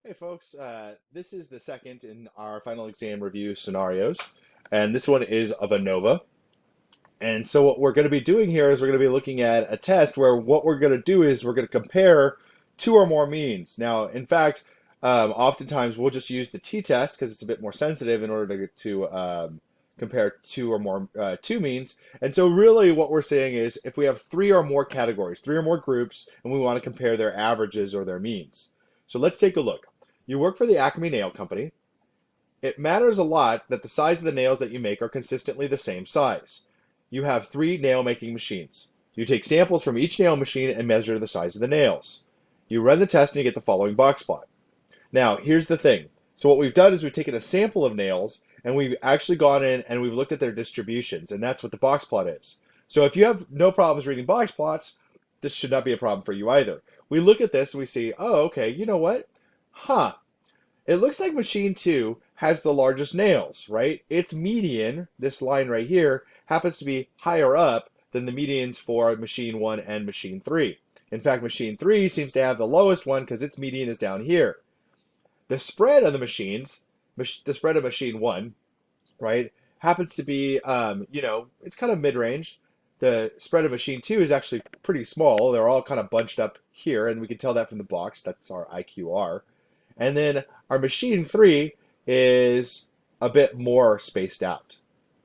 Hey folks, this is the second in our final exam review scenarios, and this one is of Anova. And so what we're going to be doing here is we're going to be looking at a test where what we're going to do is we're going to compare two or more means. Now, in fact, oftentimes we'll just use the t-test because it's a bit more sensitive in order to compare two or more two means. And so really what we're saying is if we have three or more categories, three or more groups, and we want to compare their averages or their means. So let's take a look. You work for the Acme Nail Company. It matters a lot that the size of the nails that you make are consistently the same size. You have three nail making machines. You take samples from each nail machine and measure the size of the nails. You run the test and you get the following box plot. Now, here's the thing. So what we've done is we've taken a sample of nails and we've actually gone in and we've looked at their distributions, and that's what the box plot is. So if you have no problems reading box plots, this should not be a problem for you either. We look at this and we see, oh, okay, you know what? Huh, it looks like machine 2 has the largest nails, right? Its median, this line right here, happens to be higher up than the medians for machine 1 and machine 3. In fact, machine 3 seems to have the lowest one because its median is down here. The spread of the machines, the spread of machine 1, right, happens to be, it's kind of mid-range. The spread of machine 2 is actually pretty small. They're all kind of bunched up here, and we can tell that from the box. That's our IQR. And then our machine 3 is a bit more spaced out.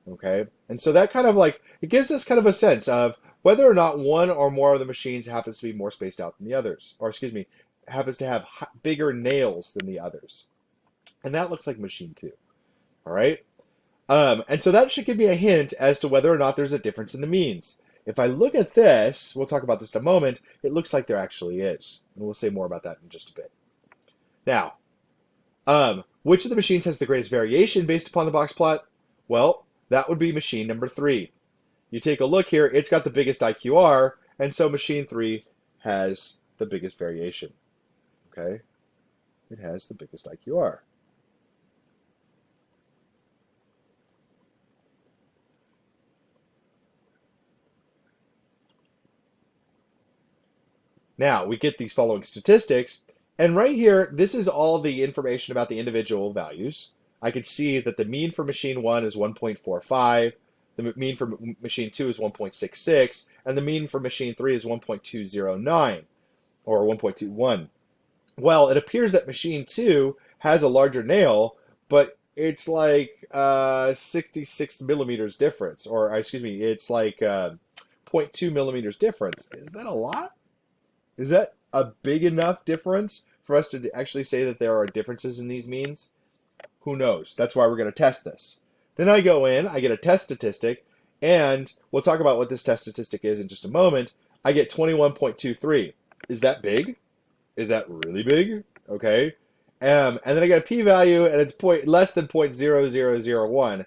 Okay? And so that kind of like, it gives us kind of a sense of whether or not one or more of the machines happens to be more spaced out than the others. Or excuse me, happens to have bigger nails than the others. And that looks like machine 2. All right? And so that should give me a hint as to whether or not there's a difference in the means. If I look at this, we'll talk about this in a moment, it looks like there actually is. And we'll say more about that in just a bit. Now, which of the machines has the greatest variation based upon the box plot? Well, that would be machine number 3. You take a look here, it's got the biggest IQR, and so machine 3 has the biggest variation. Okay? It has the biggest IQR. Now, we get these following statistics, and right here, this is all the information about the individual values. I can see that the mean for machine 1 is 1.45, the mean for machine 2 is 1.66, and the mean for machine 3 is 1.209, or 1.21. Well, it appears that machine 2 has a larger nail, but it's like 66 millimeters difference, or excuse me, it's like zero point 0.2 millimeters difference. Is that a lot? Is that a big enough difference for us to actually say that there are differences in these means? Who knows? That's why we're going to test this. Then I go in, I get a test statistic, and we'll talk about what this test statistic is in just a moment. I get 21.23. Is that big? Is that really big? Okay. And then I get a p-value, and it's less than 0.0001.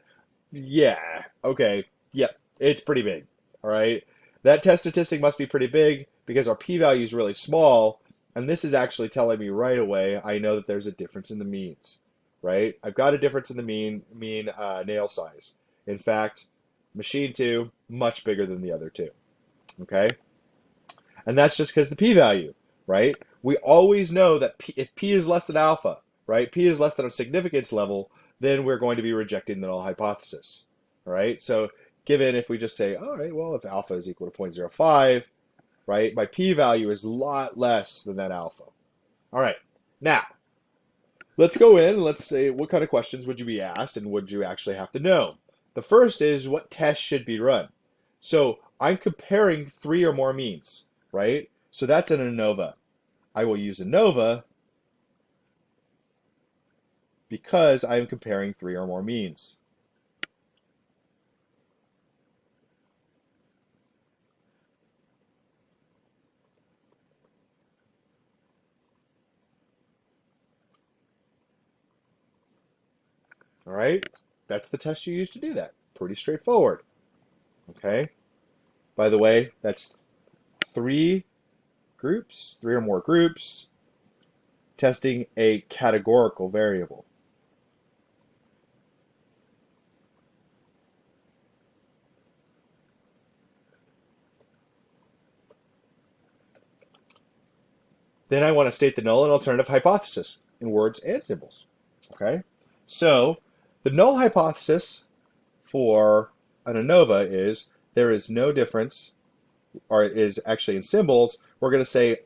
Yeah. Okay. Yep. It's pretty big. All right. That test statistic must be pretty big because our p-value is really small, and this is actually telling me right away I know that there's a difference in the means, right? I've got a difference in the mean nail size. In fact, machine 2 much bigger than the other two. Okay, and that's just because the p-value, right? We always know that if p is less than alpha, right? P is less than a significance level, then we're going to be rejecting the null hypothesis. All right, so given if we just say, all right, well, if alpha is equal to 0.05, right, my p-value is a lot less than that alpha. All right, now let's go in and let's say what kind of questions would you be asked and would you actually have to know? The first is what test should be run. So I'm comparing three or more means, right? So that's an ANOVA. I will use ANOVA because I am comparing three or more means. All right, that's the test you use to do that. Pretty straightforward. Okay. By the way, that's three groups, three or more groups, testing a categorical variable. Then I want to state the null and alternative hypothesis. in words and symbols. Okay? So the null hypothesis for an ANOVA is there is no difference, or is actually in symbols, we're going to say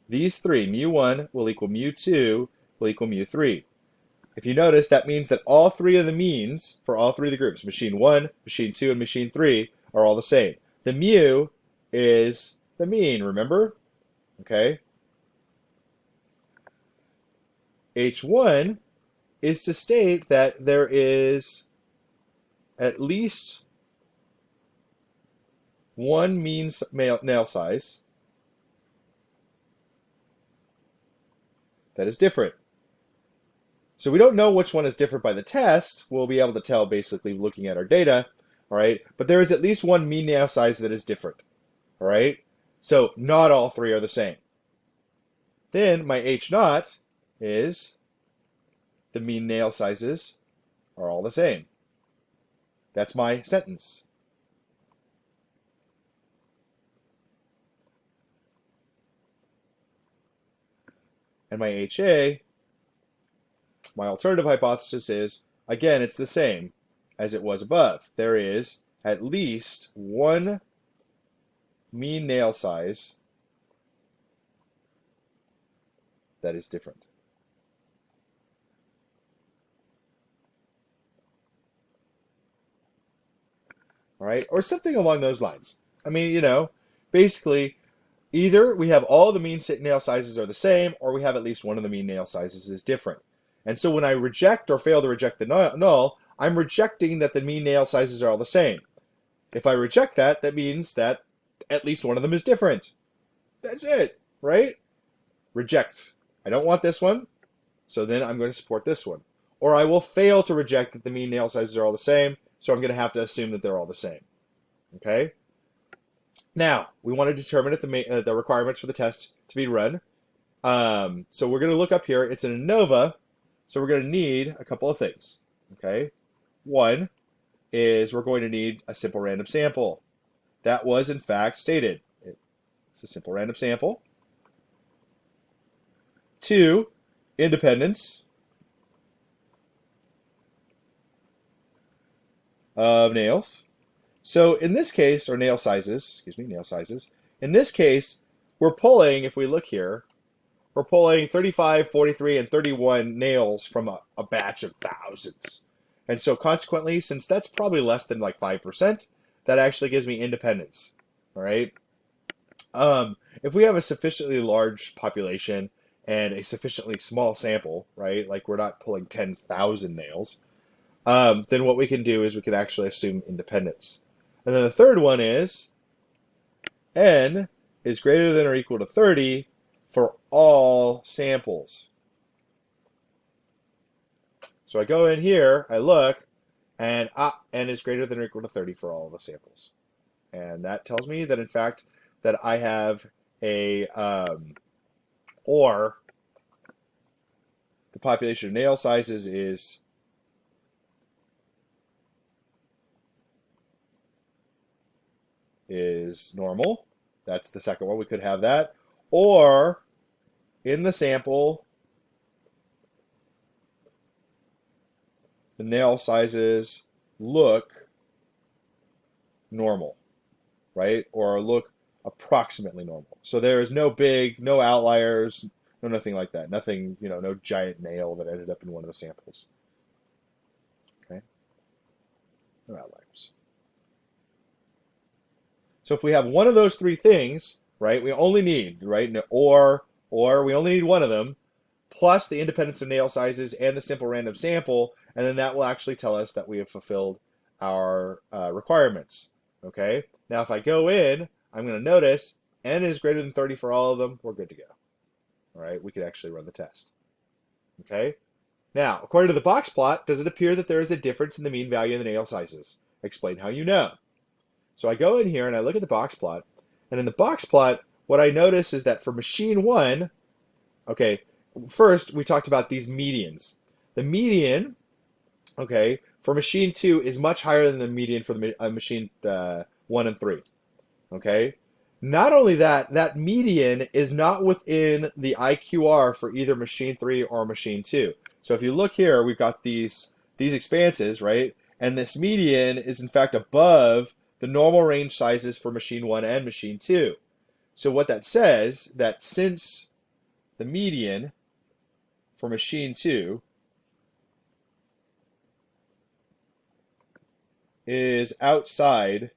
these three, mu1 will equal mu2 will equal mu3. If you notice, that means that all three of the means for all three of the groups, machine 1, machine 2, and machine 3, are all the same. The mu is the mean, remember? Okay? H1 is to state that there is at least one mean nail size that is different. So we don't know which one is different by the test. We'll be able to tell basically looking at our data, all right? But there is at least one mean nail size that is different, all right? So not all three are the same. Then my H naught is the mean nail sizes are all the same. That's my sentence. And my HA, my alternative hypothesis is, again, it's the same as it was above. There is at least one mean nail size that is different. All right, or something along those lines. I mean, you know, basically, either we have all the mean nail sizes are the same, or we have at least one of the mean nail sizes is different. And so when I reject or fail to reject the null, I'm rejecting that the mean nail sizes are all the same. If I reject that, that means that at least one of them is different. That's it, right? Reject. I don't want this one, so then I'm going to support this one. Or I will fail to reject that the mean nail sizes are all the same, so I'm going to have to assume that they're all the same. Okay? Now, we want to determine if the requirements for the test to be run. So we're going to look up here. It's an ANOVA, so we're going to need a couple of things. Okay? One is we're going to need a simple random sample. That was, in fact, stated. It's a simple random sample. 2, independence of nails. So in this case, or nail sizes, nail sizes. In this case, we're pulling, if we look here, we're pulling 35, 43, and 31 nails from a batch of thousands. And so consequently, since that's probably less than like 5%, that actually gives me independence, all right? If we have a sufficiently large population and a sufficiently small sample, right, like we're not pulling 10,000 nails, then what we can do is we can actually assume independence. And then the third one is n is greater than or equal to 30 for all samples. So I go in here, I look, and n is greater than or equal to 30 for all the samples. And that tells me that, in fact, that I have a, or the population of nail sizes is normal. That's the second one. We could have that. Or in the sample, the nail sizes look normal, right? Or look approximately normal. So there is no outliers, no nothing like that. Nothing, no giant nail that ended up in one of the samples. Okay? No outliers. So if we have one of those three things, right, we only need, right, or we only need one of them, plus the independence of nail sizes and the simple random sample, and then that will actually tell us that we have fulfilled our requirements. Okay? Now if I go in, I'm going to notice n is greater than 30 for all of them. We're good to go. All right? We could actually run the test. Okay? Now, according to the box plot, does it appear that there is a difference in the mean value of the nail sizes? Explain how you know. So I go in here and I look at the box plot, and in the box plot, what I notice is that for machine 1, okay, first we talked about these medians. The median, okay, for machine 2 is much higher than the median for the machine 1 and 3, okay? Not only that, that median is not within the IQR for either machine 3 or machine 2. So if you look here, we've got these expanses, right? And this median is in fact above the normal range sizes for machine 1 and machine 2. So what that says, that since the median for machine 2 is outside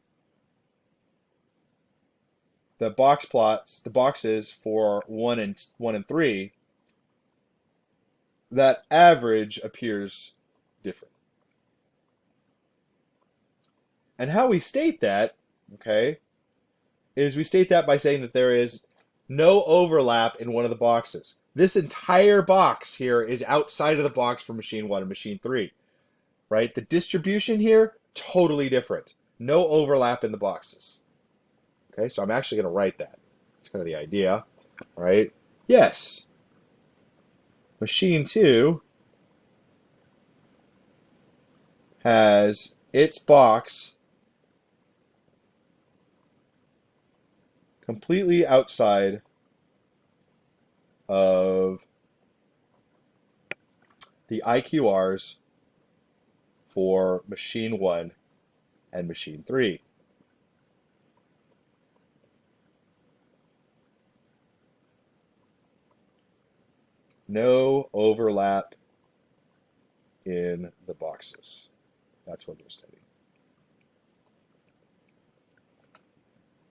the box plots, the boxes for 1 and 3, that average appears different. And how we state that, okay, is we state that by saying that there is no overlap in one of the boxes. This entire box here is outside of the box for machine 1 and machine 3, right? The distribution here, totally different. No overlap in the boxes. Okay, so I'm actually going to write that. That's kind of the idea, right? Yes, machine 2 has its box completely outside of the IQRs for machine 1 and machine 3. No overlap in the boxes. That's what they're studying.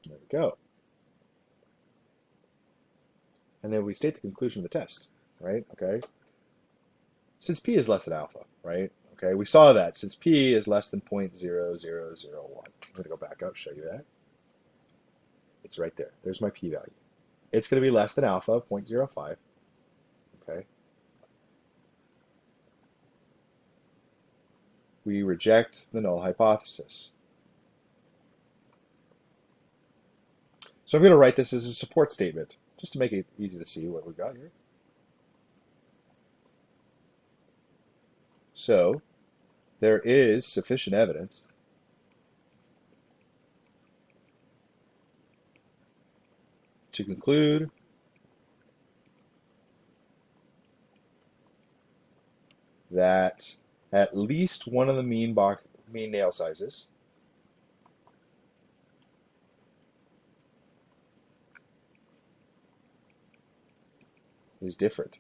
There we go. And then we state the conclusion of the test, right? Okay. Since p is less than alpha, right? Okay, we saw that since p is less than 0.0001. I'm going to go back up, show you that. It's right there. There's my p-value. It's going to be less than alpha, 0.05. Okay. We reject the null hypothesis. So I'm going to write this as a support statement, just to make it easy to see what we've got here. So there is sufficient evidence to conclude that at least one of the mean nail sizes is different.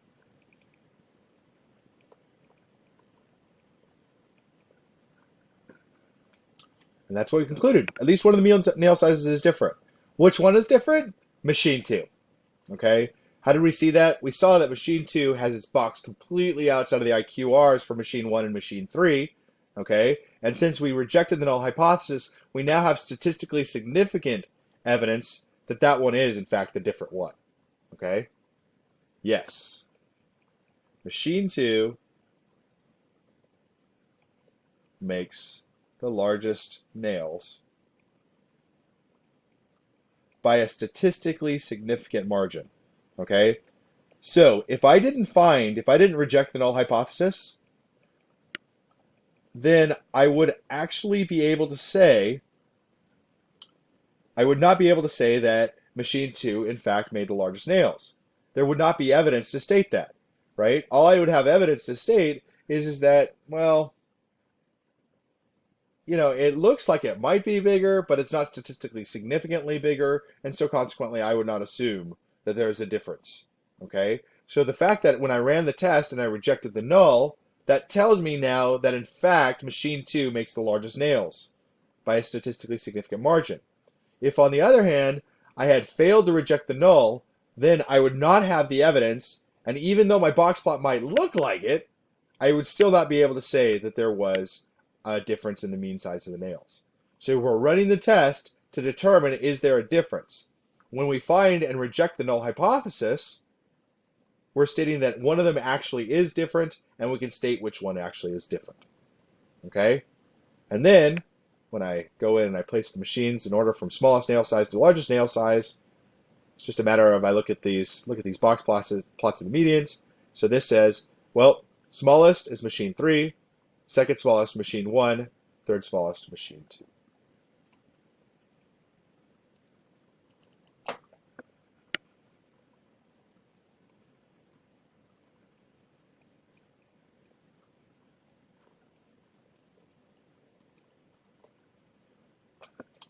And that's what we concluded. At least one of the nail sizes is different. Which one is different? Machine 2. Okay? How did we see that? We saw that machine 2 has its box completely outside of the IQRs for machine 1 and machine 3. Okay? And since we rejected the null hypothesis, we now have statistically significant evidence that that one is, in fact, the different one. Okay? Yes. Machine 2 makes the largest nails by a statistically significant margin. Okay? So, if I didn't reject the null hypothesis, then I would actually be able to say, I would not be able to say that machine 2, in fact, made the largest nails. There would not be evidence to state that, right? All I would have evidence to state is that, well, you know, it looks like it might be bigger, but it's not statistically significantly bigger, and so consequently I would not assume that there's a difference, okay? So the fact that when I ran the test and I rejected the null, that tells me now that in fact machine 2 makes the largest nails by a statistically significant margin. If on the other hand, I had failed to reject the null, then I would not have the evidence, and even though my box plot might look like it, I would still not be able to say that there was a difference in the mean size of the nails. So we're running the test to determine, is there a difference? When we find and reject the null hypothesis, we're stating that one of them actually is different, and we can state which one actually is different. Okay? And then, when I go in and I place the machines in order from smallest nail size to largest nail size, it's just a matter of I look at these box plots of the medians. So this says, well, smallest is machine 3, second smallest machine 1, third smallest machine 2.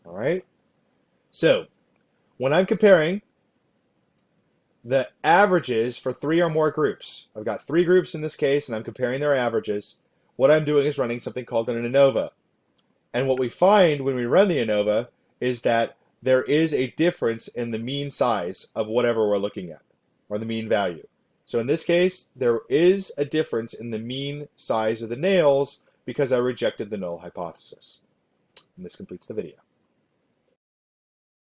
All right. So when I'm comparing the averages for 3 or more groups, I've got 3 groups in this case, and I'm comparing their averages. What I'm doing is running something called an Anova. And what we find when we run the Anova is that there is a difference in the mean size of whatever we're looking at, or the mean value. So in this case, there is a difference in the mean size of the nails because I rejected the null hypothesis. And this completes the video.